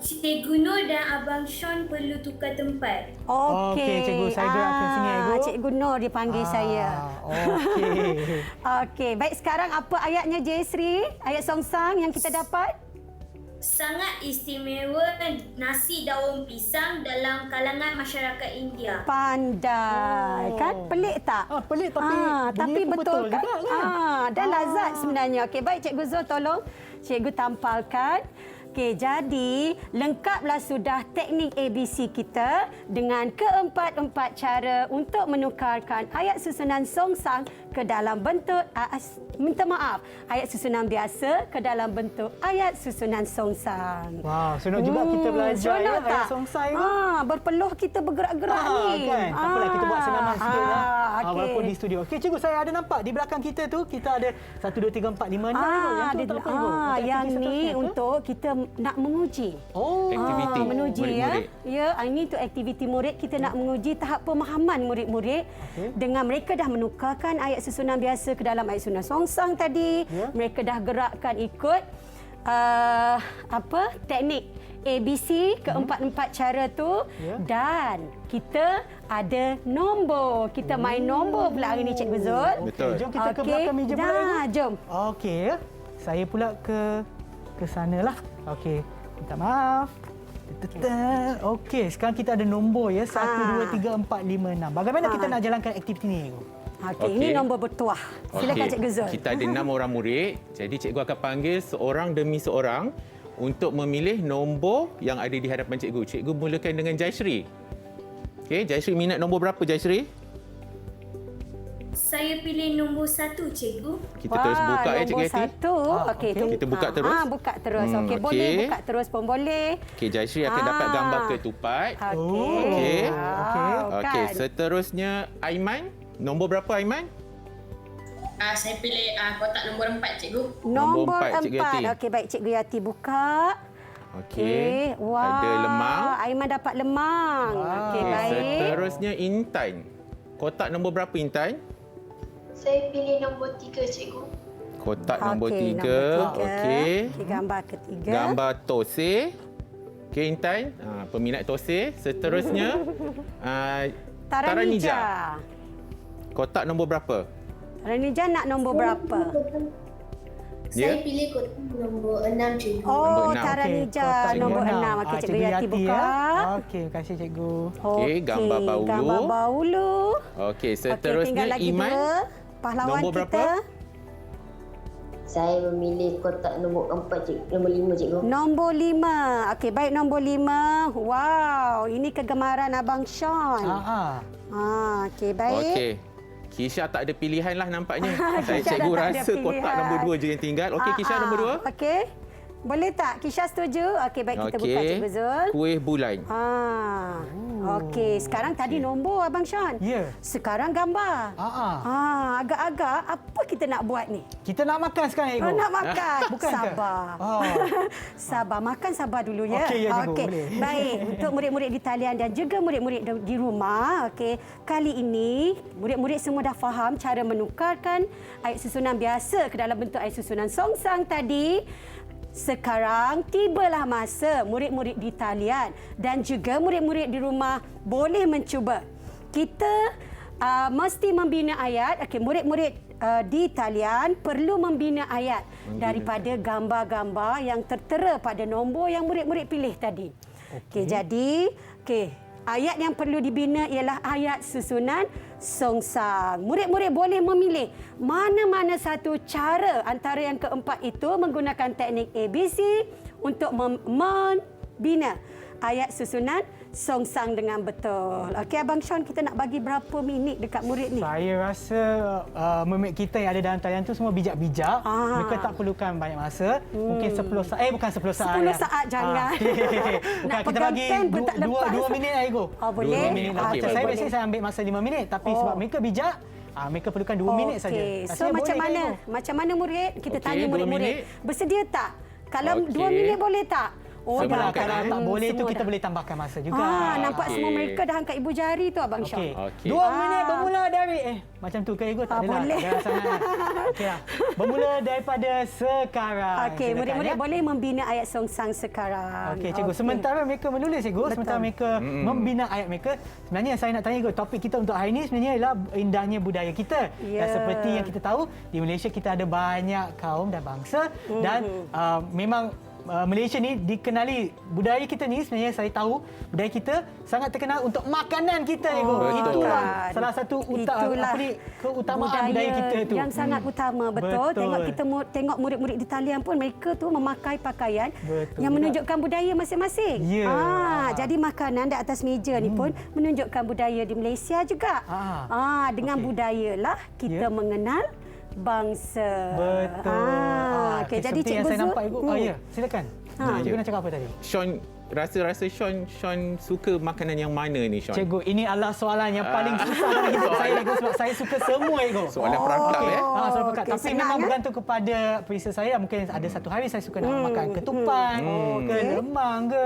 S7: Cikgu Nur dan Abang Sean perlu tukar tempat.
S4: Okey,
S3: Cikgu. Saya gerakkan sini, Ibu.
S4: Cikgu Nur dipanggil saya.
S3: Okey.
S4: Okey, baik, sekarang apa ayatnya, Jayasri? Ayat songsang yang kita dapat?
S7: Sangat istimewa nasi daun pisang dalam kalangan masyarakat India.
S4: Pandai. Kan pelik tak?
S3: Pelik
S4: tapi betul kan?
S3: Juga, kan?
S4: Dan lazat sebenarnya. Okey, baik Cikgu Zul, tolong Cikgu tampalkan. Okey, jadi lengkaplah sudah teknik ABC kita dengan keempat-empat cara untuk menukarkan ayat susunan songsang ke dalam bentuk ayat susunan biasa ke dalam bentuk ayat susunan songsang.
S3: Wow, seronok juga kita belajar ya ayat songsang itu.
S4: Berpeluh kita bergerak-gerak ni.
S3: Kan? Tak apalah kita buat senaman sikit lah.
S4: Okey.
S3: Walaupun di studio. Okey, cikgu, saya ada nampak di belakang kita tu kita ada 1 2 3 4 5 6 yang tu untuk apa, Ibu?
S4: Yang ni untuk kita nak menguji.
S2: Aktiviti
S4: menguji
S2: murid-murid.
S4: Ini untuk aktiviti murid, kita nak menguji tahap pemahaman murid-murid dengan mereka dah menukarkan ayat susunan biasa ke dalam ayat susunan songsang tadi. Mereka dah gerakkan ikut teknik ABC keempat-empat cara tu dan kita ada nombor. Kita main nombor pula hari ni, Cikgu Zul.
S2: Betul.
S3: Jom kita ke belakang meja pula.
S4: Jom.
S3: Okey, saya pula ke sanalah. Okey, minta maaf. Okey, sekarang kita ada nombor ya 1 2 3 4 5 6. Bagaimana kita nak jalankan aktiviti ni?
S4: Okey, ini nombor bertuah. Silakan Cikgu Zul.
S2: Kita ada 6 orang murid. Jadi cikgu akan panggil seorang demi seorang untuk memilih nombor yang ada di hadapan cikgu. Cikgu mulakan dengan Jaisri. Okey, Jaisri minat nombor berapa, Jaisri?
S7: Saya pilih nombor 1, cikgu.
S2: Kita terus buka ya, Cikgu Yati.
S4: Okey,
S2: kita buka terus.
S4: Buka terus. Okey, boleh buka terus pun boleh.
S2: Okey, Jaisri akan dapat gambar ketupat.
S4: Okey.
S2: Okey, seterusnya Aiman. Nombor berapa, Aiman?
S11: Saya pilih kotak nombor 4, cikgu.
S4: Nombor
S2: 4, Cikgu Yati.
S4: 4. Okey, baik Cikgu Yati buka.
S2: Okey.
S4: Wow.
S2: Ada lemang.
S4: Aiman dapat lemang. Okey, baik.
S2: Seterusnya Intan. Kotak nombor berapa, Intan?
S5: Saya pilih nombor 3, cikgu.
S2: Kotak nombor 3. Okey.
S4: Gambar ketiga.
S2: Gambar Tose. Okey, Intan. Peminat Tose. Seterusnya Taranija. Kotak nombor berapa?
S4: Taranija nak nombor berapa?
S8: Saya pilih kotak nombor 6, cikgu.
S2: Nombor 6.
S4: Taranija nombor 6. Okey, Cikgu Yati buka.
S3: Okey, terima kasih Cikgu.
S2: Okey, gambar Baulu.
S4: Gambar Baulu.
S2: Okey,
S4: tinggal
S2: seterusnya
S4: lagi
S2: Iman.
S4: Pahlawan
S2: nombor
S4: kita.
S2: berapa?
S6: Saya memilih kotak nombor 4, nombor 5, cikgu.
S4: Nombor 5. Okey, baik nombor 5. Wow, ini kegemaran Abang Sean. Okey, baik.
S2: Okey. Kisha tak ada pilihan lah nampaknya. Saya
S4: Kisha
S2: cikgu
S4: dah tak ada
S2: rasa kotak
S4: pilihan.
S2: nombor 2 je yang tinggal. Okey, Kisha nombor 2.
S4: Okey. Boleh tak? Kisha setuju? Okey, baik kita buka, Cikgu Zul.
S2: Kuih bulan.
S4: Okey, sekarang tadi nombor Abang Sean.
S3: Ya.
S4: Sekarang gambar. Agak-agak apa kita nak buat ni?
S3: Kita nak makan sekarang, Ibu.
S4: Nak makan.
S3: Bukan ke?
S4: Sabar. Sabar, makan sabar dulu ya.
S3: Okey, ya, Cikgu, boleh.
S4: Baik, untuk murid-murid di talian dan juga murid-murid di rumah, okey. Kali ini murid-murid semua dah faham cara menukarkan ayat susunan biasa ke dalam bentuk ayat susunan songsang tadi. Sekarang tibalah masa murid-murid di talian dan juga murid-murid di rumah boleh mencuba. Kita mesti membina ayat. Okey, murid-murid di talian perlu membina ayat daripada gambar-gambar yang tertera pada nombor yang murid-murid pilih tadi. Okey, jadi ayat yang perlu dibina ialah ayat susunan songsang. Murid-murid boleh memilih mana-mana satu cara antara yang keempat itu menggunakan teknik ABC untuk membina ayat susunan songsang dengan betul. Okey, Abang Sean, kita nak bagi berapa minit dekat murid ni?
S3: Saya rasa murid kita yang ada dalam talian tu semua bijak-bijak. Mereka tak perlukan banyak masa. Mungkin 10 saat. Bukan 10 saat.
S4: 10 saat jangan.
S3: Bukan, kita bagi 2 minit lah, Ibu.
S4: Boleh.
S3: 2 minit lah.
S2: Okey,
S3: Saya
S2: baik.
S3: biasanya saya ambil masa 5 minit. Tapi sebab mereka bijak, mereka perlukan 2 minit saja.
S4: So macam mana? Macam mana murid? Kita tanya
S2: 2
S4: murid-murid.
S2: minit.
S4: Bersedia tak? Kalau 2
S2: Okey.
S4: minit boleh tak?
S3: Kalau tak boleh tu
S4: semua
S3: kita
S4: dah.
S3: boleh tambahkan masa juga.
S4: Nampak
S2: Okey.
S4: semua mereka dah angkat ibu jari tu, Abang Syah.
S2: Okey.
S3: 2 minit bermula dari macam tu ke Ego? Tak adalah.
S4: boleh.
S3: Jangan sangat. Okeylah. Bermula daripada sekarang.
S4: Okey,
S3: Silakan,
S4: murid-murid
S3: ya.
S4: boleh membina ayat songsang sekarang.
S3: Okey, cikgu. Sementara mereka menulis, cikgu. Sementara mereka membina ayat mereka. Sebenarnya saya nak tanya, cikgu, topik kita untuk hari ini sebenarnya ialah indahnya budaya kita.
S4: Ya.
S3: Dan seperti yang kita tahu, di Malaysia kita ada banyak kaum dan bangsa. Dan memang Malaysia ni dikenali, budaya kita ni sebenarnya saya tahu budaya kita sangat terkenal untuk makanan kita ni. Itulah salah satu keutamaan budaya kita tu.
S4: Yang sangat utama, betul. Tengok murid-murid di talian pun mereka tu memakai pakaian yang menunjukkan budaya masing-masing. Jadi makanan di atas meja ni pun menunjukkan budaya di Malaysia juga. Dengan budaya lah kita mengenal bangsa.
S3: Betul.
S4: Jadi
S3: yang
S4: Cikgu
S3: saya
S4: Zul.
S3: nampak Ibu. Ya, silakan. Cikgu nak cakap apa tadi?
S2: Sean, rasa Sean suka makanan yang mana ni, Sean?
S3: Cikgu, ini adalah soalan yang paling susah dalam hidup saya, Cikgu, sebab saya suka semua, Cikgu.
S2: Soalan perangkap,
S3: soalan perangkap. Tapi memang bergantung kepada perisa saya. Mungkin ada satu hari saya suka nak makan ketupat, ke lemang ke,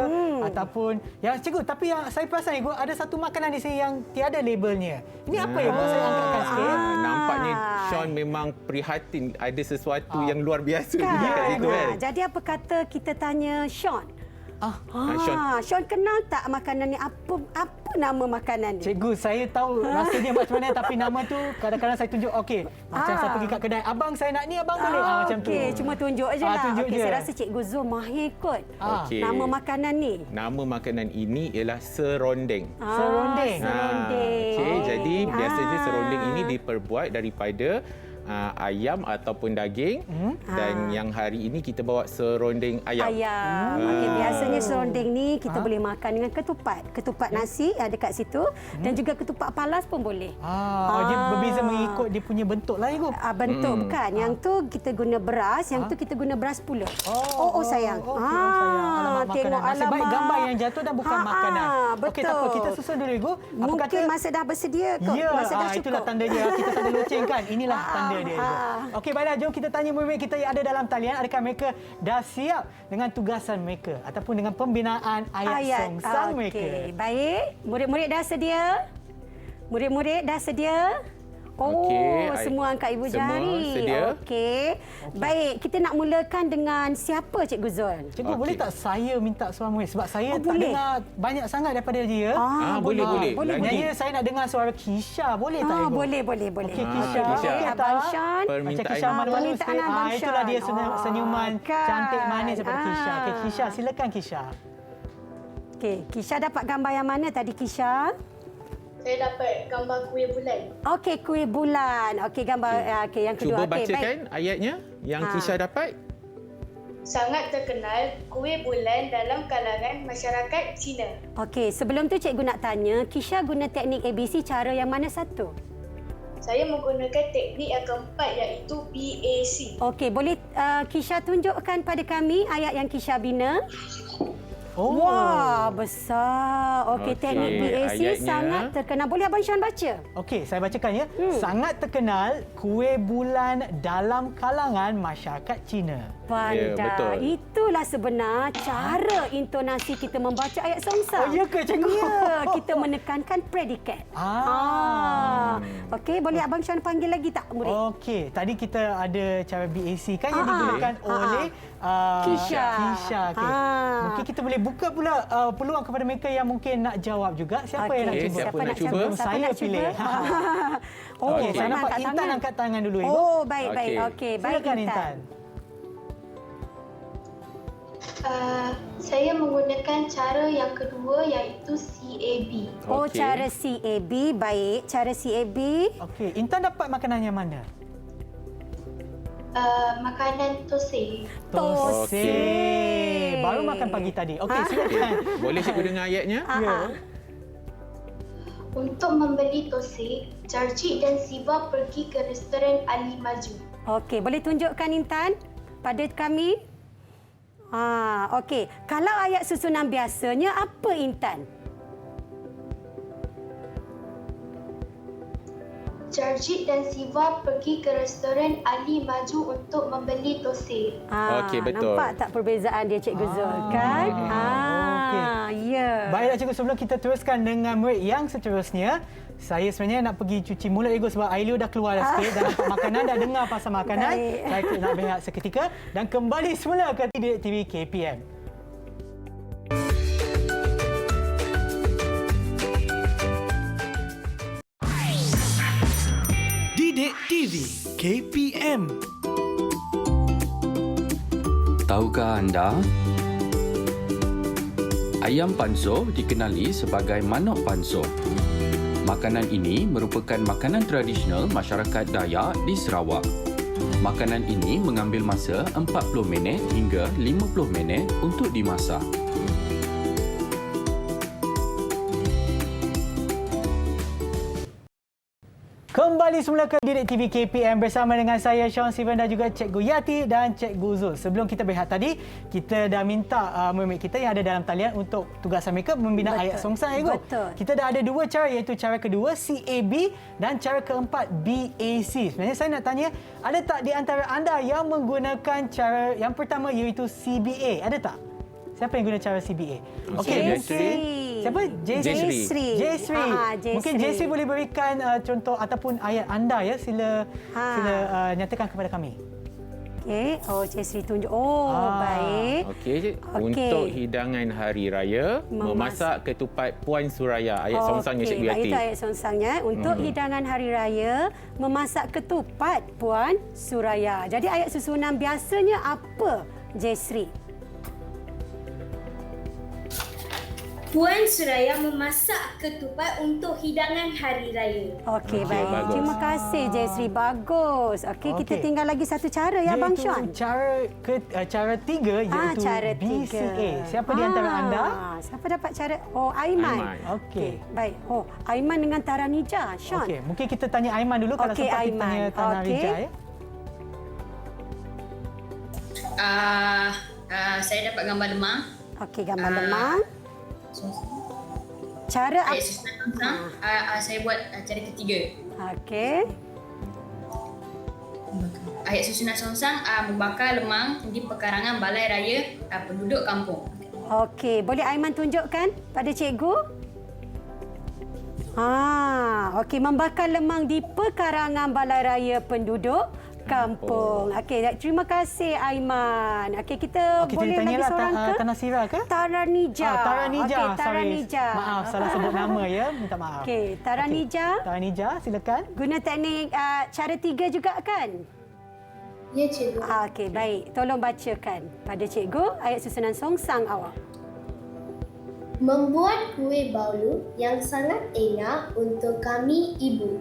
S3: ataupun... Ya, Cikgu, tapi yang saya perasan, Cikgu, ada satu makanan di sini yang tiada labelnya. Ini apa, Cikgu? Saya angkatkan sikit.
S2: Nampaknya Sean memang prihatin ada sesuatu yang luar biasa dekat situ, kan?
S4: Jadi apa kata kita tanya Sean?
S2: Sean
S4: kenal tak makanan ni? Apa nama makanan ni?
S3: Cikgu, saya tahu rasanya macam mana, tapi nama tu kadang-kadang saya tunjuk. Okey, macam saya pergi kat kedai, abang saya nak ni, abang boleh? Macam tu.
S4: Okey, cuma tunjuk je lah.
S3: Tunjuk je.
S4: Saya rasa Cikgu Zul mahir kot. Nama makanan ni?
S2: Nama makanan ini ialah serondeng.
S3: Serondeng.
S2: Okey, jadi biasanya serondeng ini diperbuat daripada ayam ataupun daging, dan yang hari ini kita bawa serondeng ayam.
S4: Okey, biasanya serondeng ni kita boleh makan dengan ketupat nasi ada kat situ, dan juga ketupat palas pun boleh.
S3: Dia berbeza mengikut dia punya bentuk lah, Ibu.
S4: Bentuk bukan. Yang tu kita guna beras, yang tu kita guna beras pula. Sayang.
S3: Alamak,
S4: tengok
S3: nasib baik gambar yang jatuh dan bukan makanan.
S4: Betul.
S3: Okey, tak apa, kita susun dulu, Ibu.
S4: Mungkin masa dah bersedia kot.
S3: Ya,
S4: masa dah cukup.
S3: itulah tandanya. Kita tak ada loceng, kan? Inilah tanda dia. Okey, baiklah, jom kita tanya murid-murid kita yang ada dalam talian. Adakah mereka dah siap dengan tugasan mereka ataupun dengan pembinaan ayat songsang mereka?
S4: Baik. Murid-murid dah sedia? Murid-murid dah sedia? Semua angkat ibu jari.
S2: Sedia.
S4: Okey. Baik, kita nak mulakan dengan siapa, Cikgu Zul?
S3: Cikgu, boleh tak saya minta suara murid? Sebab saya tak dengar banyak sangat daripada dia.
S2: Boleh.
S3: Nyanyi saya nak dengar suara Kisha. Boleh tak, Ibu?
S4: Boleh.
S3: Okey, Kisha.
S4: Abang Sean.
S3: Macam Kisha mana-mana sikit. Itulah dia senyuman cantik manis seperti Kisha. Okey, Kisha, silakan Kisha.
S4: Okey, Kisha dapat gambar yang mana tadi, Kisha?
S5: Saya dapat gambar kuih bulan.
S4: Okey, kuih bulan. Okey, gambar yang kedua.
S2: Cuba bacakan ayatnya yang Kisha dapat.
S5: Sangat terkenal kuih bulan dalam kalangan masyarakat Cina.
S4: Okey, sebelum tu cikgu nak tanya, Kisha guna teknik ABC cara yang mana satu?
S5: Saya menggunakan teknik yang keempat, iaitu BAC.
S4: Okey, boleh Kisha tunjukkan pada kami ayat yang Kisha bina? Wah, besar. Okey, teknik BAC sangat terkenal. Boleh Abang Sean baca?
S3: Okey, saya bacakan ya. Sangat terkenal kuih bulan dalam kalangan masyarakat Cina.
S4: Pandai.
S2: betul.
S4: Itulah sebenar cara intonasi kita membaca ayat songsang.
S3: Ya ke, Cikgu?
S4: Ya, kita menekankan predikat. Okey, boleh Abang Sean panggil lagi tak murid?
S3: Okey, tadi kita ada cara BAC kan yang digunakan oleh
S4: Kisha.
S3: Okay. Mungkin kita boleh buka pula peluang kepada mereka yang mungkin nak jawab juga. Siapa yang nak cuba?
S2: Siapa nak cuba?
S3: Saya pilih. Okey, saya nampak Intan angkat tangan dulu, Ibu.
S4: Baik. Okey, baik
S3: Silakan Intan.
S8: Saya menggunakan cara yang kedua, iaitu CAB.
S4: Cara CAB. Baik, cara CAB.
S3: Okey, Intan dapat makanan yang mana?
S8: Makanan tosai.
S3: Tosai. Baru makan pagi tadi. Okey, silakan.
S2: Boleh cikgu dengar ayatnya?
S3: Ya.
S8: Untuk membeli tosai, Jarjit dan Siva pergi ke restoran Ali Maju.
S4: Okey, boleh tunjukkan Intan pada kami? Okey. Kalau ayat susunan biasanya apa, Intan?
S8: Jarjit dan Siva pergi ke restoran Ali Maju untuk membeli tosai.
S2: Okey, betul.
S4: Nampak tak perbezaan dia, Cikgu Zul, kan? Ya.
S3: Baiklah, Cikgu, sebelum kita teruskan dengan murid yang seterusnya, saya sebenarnya nak pergi cuci mulut, Cikgu, sebab air liur dah keluar dah sikit, dah nampak makanan, dah dengar pasal makanan. Saya nak berehat seketika dan kembali semula ke Didik TV KPM.
S9: Didik TV KPM.
S10: Tahukah anda? Ayam panso dikenali sebagai manok panso. Makanan ini merupakan makanan tradisional masyarakat Dayak di Sarawak. Makanan ini mengambil masa 40 minit hingga 50 minit untuk dimasak.
S3: Kembali semula ke Didik TV KPM bersama dengan saya Sean Steven dan juga Cikgu Yati dan Cikgu Zul. Sebelum kita berehat tadi, kita dah minta murid kita yang ada dalam talian untuk tugasan mereka membina ayat songsang.
S4: Betul.
S3: Kita dah ada dua cara, iaitu cara kedua CAB dan cara keempat BAC. Sebenarnya saya nak tanya, ada tak di antara anda yang menggunakan cara yang pertama iaitu CBA? Ada tak? Siapa yang guna cara CBA? Okey, mungkin siapa?
S4: Jayasri.
S3: Jayasri. Mungkin Jayasri boleh berikan contoh ataupun ayat anda ya. Sila nyatakan kepada kami.
S4: Okey. Oh, Jayasri tunjuk. Oh, baik.
S2: Okey. Untuk hidangan hari raya, memasak ketupat Puan Suraya. Ayat songsangnya Cikgu Yati.
S4: Itu ayat songsangnya. Untuk hidangan hari raya, memasak ketupat Puan Suraya. Jadi ayat susunan biasanya apa, Jayasri?
S7: Puan Suraya memasak ketupat untuk hidangan hari raya.
S4: Okey, baik. Bagus. Terima kasih, Jayasri. Bagus. Okey, kita tinggal lagi satu cara ya, Abang Sean.
S3: Cara tiga iaitu
S4: cara
S3: BCA. Siapa di antara anda?
S4: Siapa dapat cara? Oh, Aiman.
S3: Okey.
S4: Baik. Oh, Aiman dengan Taranija. Sean.
S3: Okey, mungkin kita tanya Aiman dulu kalau sempat kita tanya Taranija ya.
S11: Saya dapat gambar lemang.
S4: Okey, gambar lemang. Cara
S11: ayat susunan songsang, saya buat cara ketiga.
S4: Okey.
S11: Ayat susunan songsang, membakar lemang di pekarangan balai raya penduduk kampung.
S4: Okey, boleh Aiman tunjukkan pada cikgu? Okey, membakar lemang di pekarangan balai raya penduduk kampung. Okey, terima kasih Aiman. Okey, kita boleh lagi seorang ke?
S3: Tanasira ke?
S4: Taranija.
S3: Taranija.
S4: Okey, Taranija.
S3: Maaf, salah sebut nama ya. Minta maaf.
S4: Okey, Taranija.
S3: Taranija, silakan.
S4: Guna teknik cara tiga juga kan?
S8: Ya, cikgu.
S4: Okey, baik. Tolong bacakan pada cikgu ayat susunan songsang awak.
S8: Membuat kuih baulu yang sangat enak untuk kami ibu.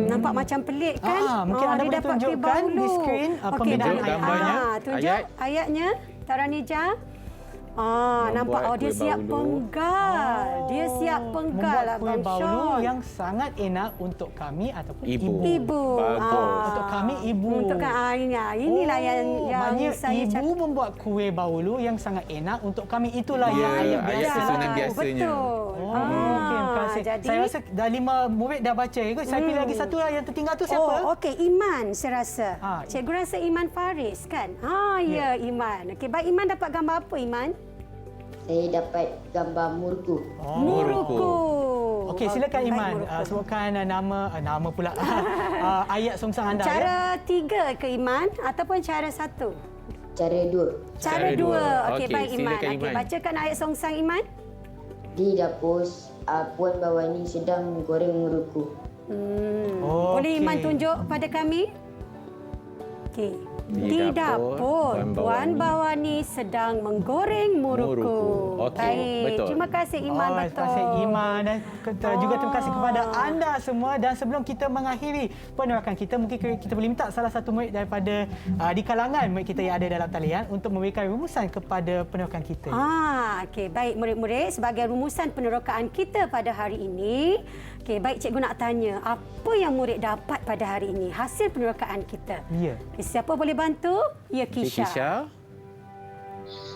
S4: Nampak macam pelik kan?
S3: Mungkin anda boleh tunjukkan di skrin pembinaan
S2: gambarnya.
S4: Tunjuk ayatnya, Taranija. Nampak dia siap penggal. Dia siap penggal
S3: Abang Sean. Membuat kuih baulu yang sangat enak untuk kami ataupun
S4: ibu.
S3: Untuk kami ibu.
S4: Untuk inilah yang saya
S3: ibu membuat kuih baulu yang sangat enak untuk kami. Itulah yang
S2: ayat susunan biasanya.
S4: Betul.
S3: Okey, terima kasih. Saya rasa dah 5 murid dah baca. Saya pilih lagi satu yang tertinggal tu siapa?
S4: Okey, Iman saya rasa. Cikgu rasa Iman Faris kan? Ya, Iman. Okey, baik, Iman dapat gambar apa, Iman?
S6: Saya dapat gambar muruku.
S4: Muruku.
S3: Okey, silakan Iman. Sebutkan nama pula. Ayat songsang anda.
S4: Cara 3 ke Iman ataupun cara 1?
S6: Cara 2.
S4: Cara 2. Okey, baik Iman.
S2: Okey,
S4: bacakan ayat songsang Iman.
S6: Di dapur, Puan Bawani sedang menggoreng muruku.
S4: Boleh Iman tunjuk pada kami? Okey. Di dapur, Puan Bawani sedang menggoreng muruku.
S2: Okey,
S4: baik.
S2: betul.
S4: Terima kasih Iman, betul.
S3: Terima kasih Iman dan juga terima kasih kepada anda semua. Dan sebelum kita mengakhiri penerakan kita, mungkin kita boleh minta salah satu murid daripada di kalangan murid kita yang ada dalam talian untuk memberikan rumusan kepada penerakan kita.
S4: Okey, baik murid-murid, sebagai rumusan penerokaan kita pada hari ini. Okey, baik, cikgu nak tanya, apa yang murid dapat pada hari ini? Hasil penerokaan kita.
S3: Ya.
S4: Siapa boleh bantu? Ya, Kisha.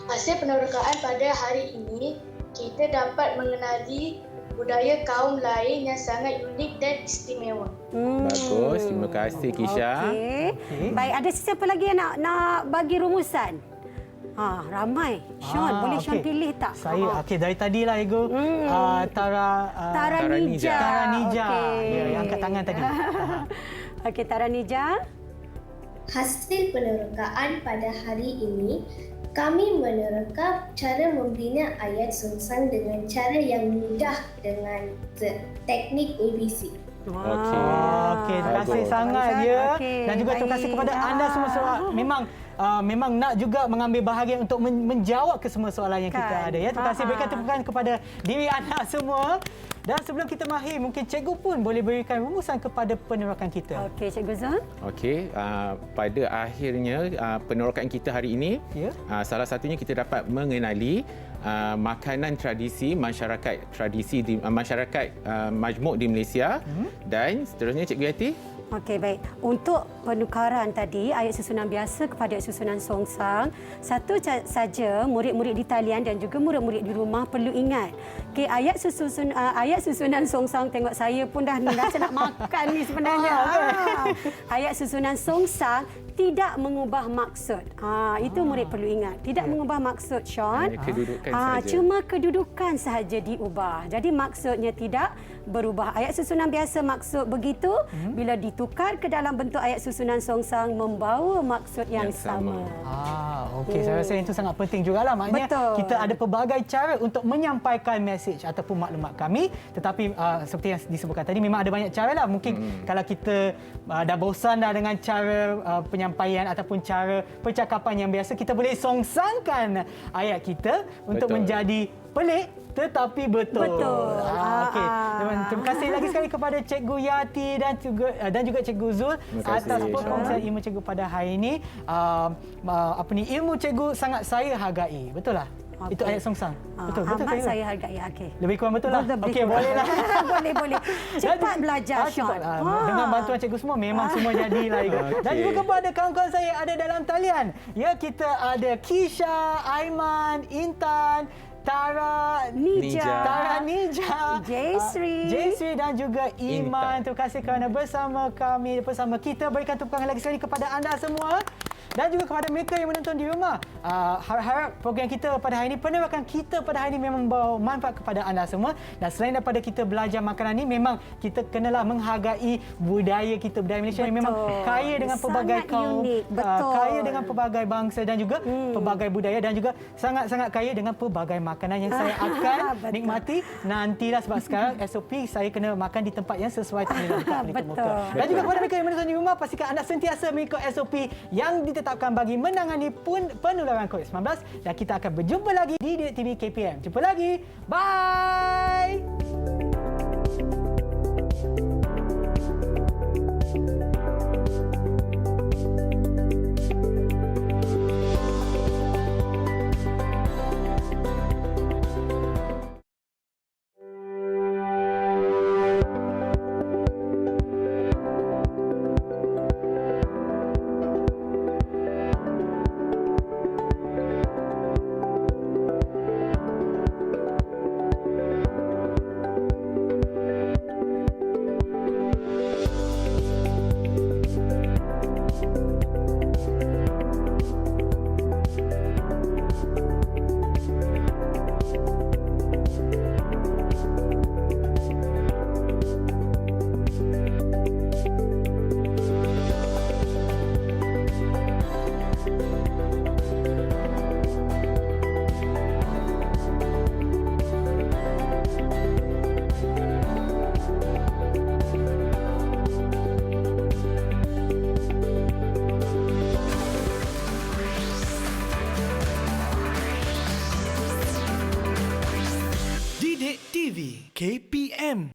S5: Hasil penerokaan pada hari ini, kita dapat mengenali budaya kaum lain yang sangat unik dan istimewa.
S2: Bagus, terima kasih Kisha.
S4: Okey. Baik, ada siapa lagi yang nak bagi rumusan? Ramai. Sean, boleh Sean pilih tak?
S3: Saya, dari tadilah Ego.
S4: Taranija.
S3: Ya, yang angkat tangan tadi.
S4: Okey, Taranija.
S8: Hasil penerokaan pada hari ini, kami menerka cara membina ayat songsang dengan cara yang mudah dengan teknik ABC.
S3: Okey, terima kasih sangat ya. Dan juga terima kasih kepada anda semua. Memang memang nak juga mengambil bahagian untuk menjawab ke semua soalan yang kita ada. Ya. Terima kasih, berikan tepukan kepada diri anak semua. Dan sebelum kita mahir, mungkin cikgu pun boleh berikan rumusan kepada penerokan kita.
S4: Okey, Cikgu Zul.
S2: Okey, pada akhirnya penerokan kita hari ini, salah satunya kita dapat mengenali makanan tradisi masyarakat di masyarakat majmuk di Malaysia. Dan seterusnya Cikgu Yati.
S4: Okey, baik. Untuk penukaran tadi, ayat susunan biasa kepada ayat susunan songsang, satu saja murid-murid di talian dan juga murid-murid di rumah perlu ingat. Okey, ayat susunan songsang, tengok saya pun dah rasa nak makan ni sebenarnya. Ayat susunan songsang tidak mengubah maksud. Itu murid perlu ingat. Tidak mengubah maksud, Sean.
S2: Kedudukan sahaja.
S4: Cuma kedudukan sahaja diubah. Jadi maksudnya tidak berubah. Ayat susunan biasa maksud begitu, bila ditukar ke dalam bentuk ayat susunan songsang membawa maksud yang sama.
S3: Okey, saya rasa itu sangat penting jugalah. Maknanya kita ada pelbagai cara untuk menyampaikan mesej ataupun maklumat kami. Tetapi seperti yang disebutkan tadi, memang ada banyak cara lah. Mungkin kalau kita dah bosan dah dengan cara penyampaian ataupun cara percakapan yang biasa, kita boleh songsangkan ayat kita untuk menjadi pelik tetapi betul. Okey. Terima kasih lagi sekali kepada Cikgu Yati dan juga Cikgu Zul atas perkongsian ilmu cikgu pada hari ini. Ilmu cikgu sangat saya hargai. Betul lah? Itu ayat songsang. Betul
S4: amat saya hargai. Okey.
S3: Lebih kurang betul lah. Okey, bolehlah.
S4: boleh. Cepat belajar, Sean.
S3: Dengan bantuan cikgu semua memang semua jadilah. Dan juga kepada kawan-kawan saya ada dalam talian. Ya, kita ada Kisha, Aiman, Intan, Tara Nija, Jaysri dan juga Iman. Terima kasih kerana bersama kami, bersama kita. Berikan tepukan lagi sekali kepada anda semua. Dan juga kepada mereka yang menonton di rumah. Harap program kita pada hari ini, penerokan kita pada hari ini memang membawa manfaat kepada anda semua. Dan selain daripada kita belajar makanan ini, memang kita kenalah menghargai budaya kita, budaya Malaysia yang memang kaya dengan pelbagai kaum, kaya dengan pelbagai bangsa dan juga pelbagai budaya, dan juga sangat-sangat kaya dengan pelbagai makanan yang saya akan nikmati nantilah, sebab sekarang SOP saya kena makan di tempat yang sesuai dengan pelita muka. Dan juga kepada mereka yang menonton di rumah, pastikan anda sentiasa mengikut SOP yang ditetapkan bagi menangani penularan COVID-19, dan kita akan berjumpa lagi di Didik TV KPM. Jumpa lagi. Bye.
S9: Didik TV KP